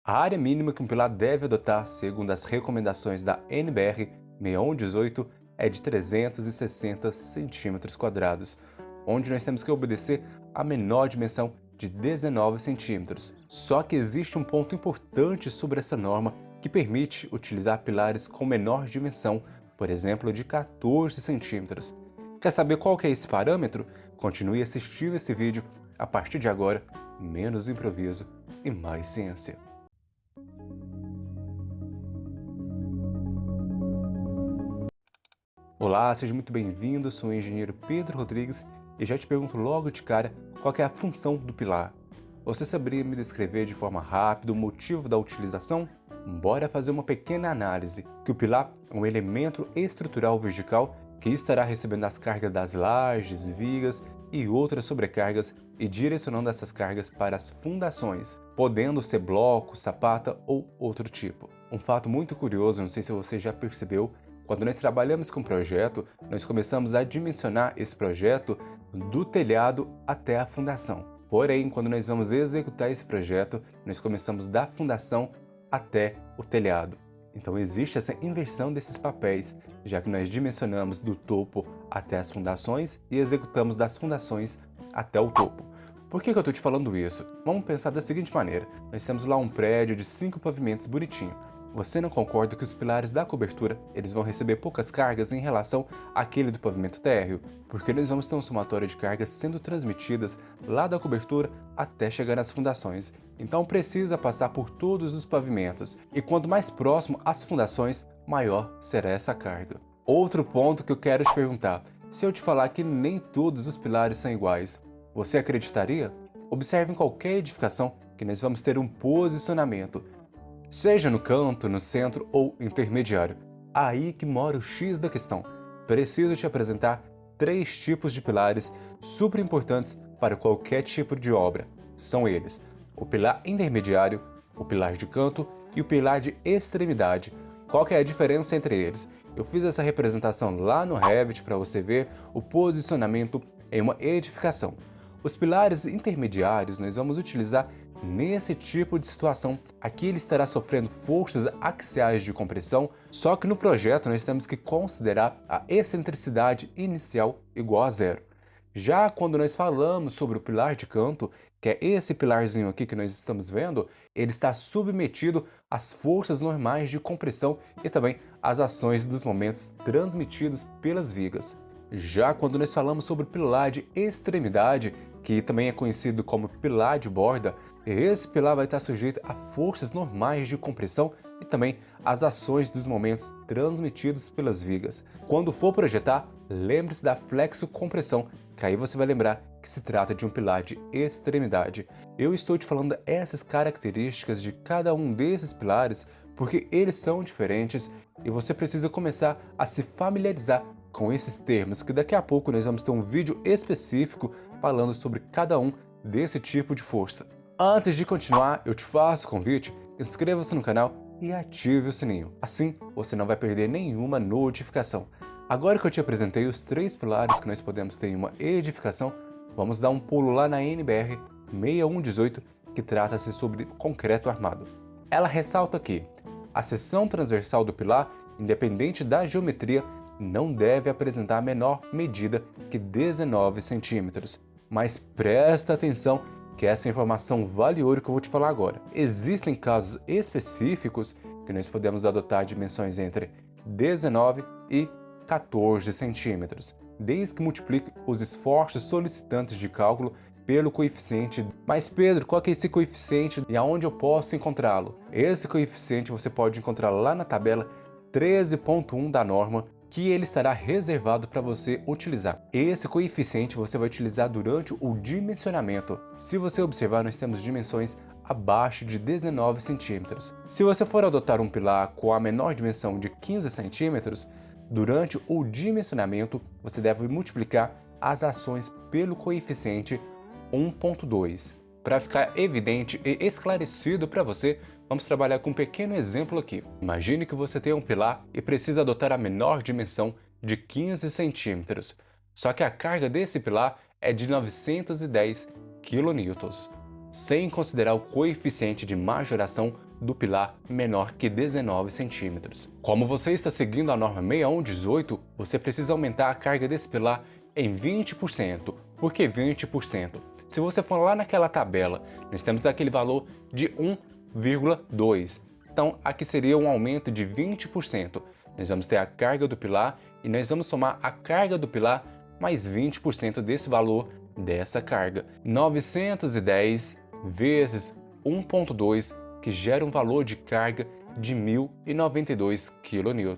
A área mínima que um pilar deve adotar, segundo as recomendações da NBR 6118, é de 360 centímetros quadrados, onde nós temos que obedecer a menor dimensão de 19 centímetros. Só que existe um ponto importante sobre essa norma que permite utilizar pilares com menor dimensão, por exemplo, de 14 centímetros. Quer saber qual que é esse parâmetro? Continue assistindo esse vídeo. A partir de agora, menos improviso e mais ciência. Olá, seja muito bem-vindo, sou o engenheiro Pedro Rodrigues e já te pergunto logo de cara qual que é a função do pilar. Você saberia me descrever de forma rápida o motivo da utilização? Bora fazer uma pequena análise, que o pilar é um elemento estrutural vertical que estará recebendo as cargas das lajes, vigas e outras sobrecargas e direcionando essas cargas para as fundações, podendo ser bloco, sapata ou outro tipo. Um fato muito curioso, não sei se você já percebeu, quando nós trabalhamos com o projeto, nós começamos a dimensionar esse projeto do telhado até a fundação. Porém, quando nós vamos executar esse projeto, nós começamos da fundação até o telhado. Então existe essa inversão desses papéis, já que nós dimensionamos do topo até as fundações e executamos das fundações até o topo. Por que eu estou te falando isso? Vamos pensar da seguinte maneira, nós temos lá um prédio de 5 pavimentos bonitinho. Você não concorda que os pilares da cobertura eles vão receber poucas cargas em relação àquele do pavimento térreo? Porque nós vamos ter um somatório de cargas sendo transmitidas lá da cobertura até chegar nas fundações. Então precisa passar por todos os pavimentos. E quanto mais próximo às fundações, maior será essa carga. Outro ponto que eu quero te perguntar. Se eu te falar que nem todos os pilares são iguais, você acreditaria? Observe em qualquer edificação que nós vamos ter um posicionamento. Seja no canto, no centro ou intermediário. Aí que mora o X da questão. Preciso te apresentar 3 tipos de pilares super importantes para qualquer tipo de obra. São eles: o pilar intermediário, o pilar de canto e o pilar de extremidade. Qual que é a diferença entre eles? Eu fiz essa representação lá no Revit para você ver o posicionamento em uma edificação. Os pilares intermediários nós vamos utilizar nesse tipo de situação. Aqui ele estará sofrendo forças axiais de compressão, só que no projeto nós temos que considerar a excentricidade inicial igual a zero. Já quando nós falamos sobre o pilar de canto, que é esse pilarzinho aqui que nós estamos vendo, ele está submetido às forças normais de compressão e também às ações dos momentos transmitidos pelas vigas. Já quando nós falamos sobre o pilar de extremidade, que também é conhecido como pilar de borda, esse pilar vai estar sujeito a forças normais de compressão e também às ações dos momentos transmitidos pelas vigas. Quando for projetar, lembre-se da flexocompressão, que aí você vai lembrar que se trata de um pilar de extremidade. Eu estou te falando essas características de cada um desses pilares porque eles são diferentes e você precisa começar a se familiarizar com esses termos, que daqui a pouco nós vamos ter um vídeo específico falando sobre cada um desse tipo de força. Antes de continuar, eu te faço o convite, inscreva-se no canal e ative o sininho. Assim, você não vai perder nenhuma notificação. Agora que eu te apresentei os 3 pilares que nós podemos ter em uma edificação, vamos dar um pulo lá na NBR 6118, que trata-se sobre concreto armado. Ela ressalta que a seção transversal do pilar, independente da geometria, não deve apresentar menor medida que 19 centímetros. Mas presta atenção que essa informação vale ouro que eu vou te falar agora. Existem casos específicos que nós podemos adotar dimensões entre 19 e 14 centímetros, desde que multiplique os esforços solicitantes de cálculo pelo coeficiente. Mas Pedro, qual que é esse coeficiente e aonde eu posso encontrá-lo? Esse coeficiente você pode encontrar lá na tabela 13.1 da norma, que ele estará reservado para você utilizar. Esse coeficiente você vai utilizar durante o dimensionamento. Se você observar, nós temos dimensões abaixo de 19 centímetros. Se você for adotar um pilar com a menor dimensão de 15 centímetros, durante o dimensionamento você deve multiplicar as ações pelo coeficiente 1.2. Para ficar evidente e esclarecido para você, vamos trabalhar com um pequeno exemplo aqui. Imagine que você tem um pilar e precisa adotar a menor dimensão de 15 centímetros. Só que a carga desse pilar é de 910 kN, sem considerar o coeficiente de majoração do pilar menor que 19 centímetros. Como você está seguindo a norma 6118, você precisa aumentar a carga desse pilar em 20%. Por que 20%? Se você for lá naquela tabela, nós temos aquele valor de 1,2. Então, aqui seria um aumento de 20%. Nós vamos ter a carga do pilar e nós vamos somar a carga do pilar mais 20% desse valor dessa carga. 910 vezes 1,2, que gera um valor de carga de 1.092 kN.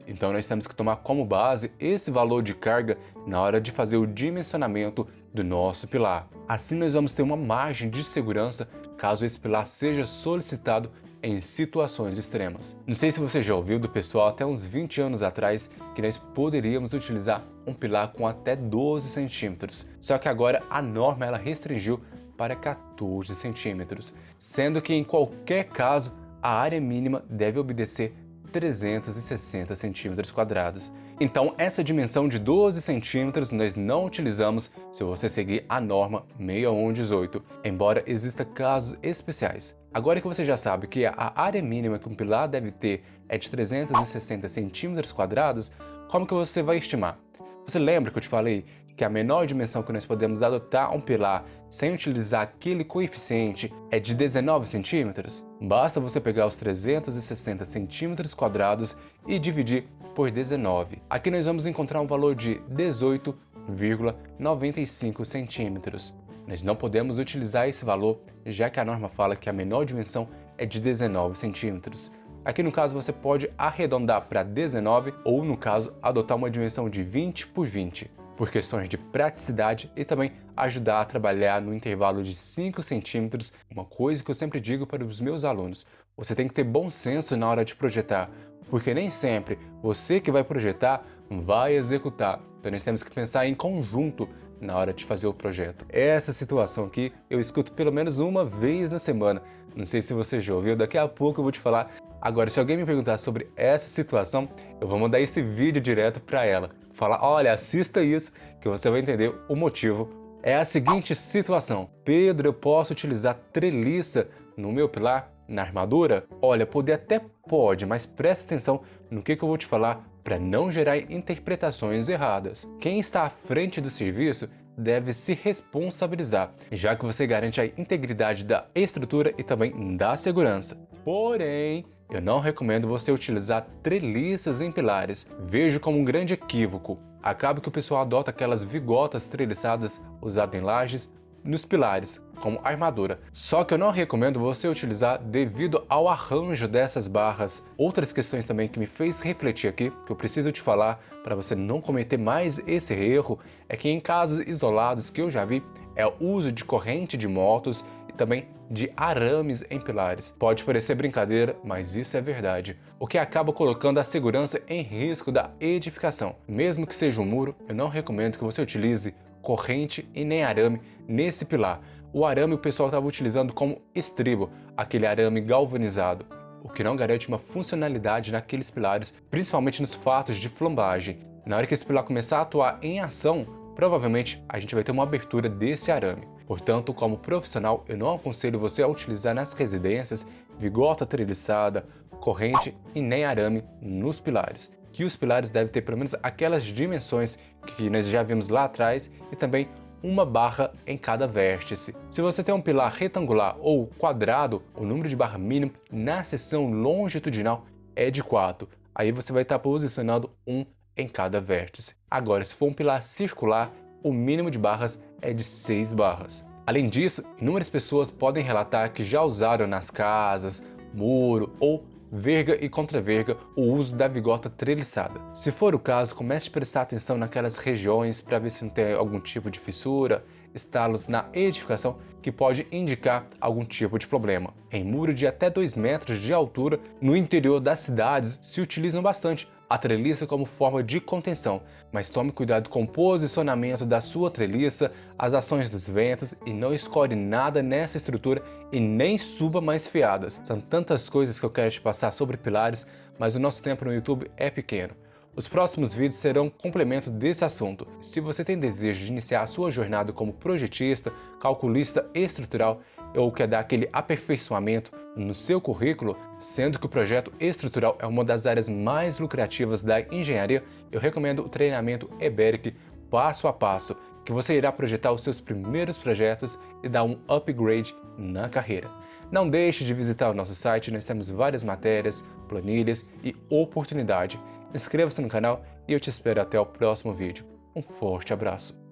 Então nós temos que tomar como base esse valor de carga na hora de fazer o dimensionamento do nosso pilar. Assim nós vamos ter uma margem de segurança caso esse pilar seja solicitado em situações extremas. Não sei se você já ouviu do pessoal até uns 20 anos atrás que nós poderíamos utilizar um pilar com até 12 centímetros. Só que agora a norma ela restringiu para 14 centímetros, sendo que em qualquer caso a área mínima deve obedecer 360 centímetros quadrados. Então essa dimensão de 12 centímetros nós não utilizamos se você seguir a norma 6118, embora exista casos especiais. Agora que você já sabe que a área mínima que um pilar deve ter é de 360 centímetros quadrados, como que você vai estimar? Você lembra que eu te falei que a menor dimensão que nós podemos adotar um pilar sem utilizar aquele coeficiente é de 19 centímetros? Basta você pegar os 360 centímetros quadrados e dividir por 19. Aqui nós vamos encontrar um valor de 18,95 centímetros. Nós não podemos utilizar esse valor, já que a norma fala que a menor dimensão é de 19 centímetros. Aqui no caso você pode arredondar para 19 ou no caso adotar uma dimensão de 20 por 20, por questões de praticidade e também ajudar a trabalhar no intervalo de 5 centímetros. Uma coisa que eu sempre digo para os meus alunos, você tem que ter bom senso na hora de projetar, porque nem sempre você que vai projetar vai executar. Então nós temos que pensar em conjunto na hora de fazer o projeto. Essa situação aqui eu escuto pelo menos uma vez na semana. Não sei se você já ouviu, daqui a pouco eu vou te falar. Agora, se alguém me perguntar sobre essa situação, eu vou mandar esse vídeo direto para ela. Falar, olha, assista isso, que você vai entender o motivo. É a seguinte situação. Pedro, eu posso utilizar treliça no meu pilar, na armadura? Olha, poder até pode, mas presta atenção no que eu vou te falar para não gerar interpretações erradas. Quem está à frente do serviço deve se responsabilizar, já que você garante a integridade da estrutura e também da segurança. Porém, eu não recomendo você utilizar treliças em pilares. Vejo como um grande equívoco. Acaba que o pessoal adota aquelas vigotas treliçadas usadas em lajes nos pilares, como armadura. Só que eu não recomendo você utilizar devido ao arranjo dessas barras. Outras questões também que me fez refletir aqui, que eu preciso te falar para você não cometer mais esse erro, é que em casos isolados que eu já vi, é o uso de corrente de motos e também de arames em pilares. Pode parecer brincadeira, mas isso é verdade, o que acaba colocando a segurança em risco da edificação. Mesmo que seja um muro, eu não recomendo que você utilize corrente e nem arame nesse pilar. O arame o pessoal estava utilizando como estribo, aquele arame galvanizado, o que não garante uma funcionalidade naqueles pilares, principalmente nos fatos de flambagem. Na hora que esse pilar começar a atuar em ação, provavelmente a gente vai ter uma abertura desse arame. Portanto, como profissional, eu não aconselho você a utilizar nas residências vigota treliçada, corrente e nem arame nos pilares. Que os pilares devem ter pelo menos aquelas dimensões que nós já vimos lá atrás e também uma barra em cada vértice. Se você tem um pilar retangular ou quadrado, o número de barra mínimo na seção longitudinal é de 4. Aí você vai estar posicionando um em cada vértice. Agora, se for um pilar circular, o mínimo de barras é de 6 barras. Além disso, inúmeras pessoas podem relatar que já usaram nas casas, muro ou verga e contra-verga o uso da vigota treliçada. Se for o caso, comece a prestar atenção naquelas regiões para ver se não tem algum tipo de fissura, estalos na edificação que pode indicar algum tipo de problema. Em muro de até 2 metros de altura, no interior das cidades se utilizam bastante a treliça como forma de contenção, mas tome cuidado com o posicionamento da sua treliça, as ações dos ventos e não escore nada nessa estrutura e nem suba mais fiadas. São tantas coisas que eu quero te passar sobre pilares, mas o nosso tempo no YouTube é pequeno. Os próximos vídeos serão complemento desse assunto. Se você tem desejo de iniciar a sua jornada como projetista, calculista estrutural, ou quer dar aquele aperfeiçoamento no seu currículo, sendo que o projeto estrutural é uma das áreas mais lucrativas da engenharia, eu recomendo o treinamento EBERIC passo a passo, que você irá projetar os seus primeiros projetos e dar um upgrade na carreira. Não deixe de visitar o nosso site, nós temos várias matérias, planilhas e oportunidade. Inscreva-se no canal e eu te espero até o próximo vídeo. Um forte abraço!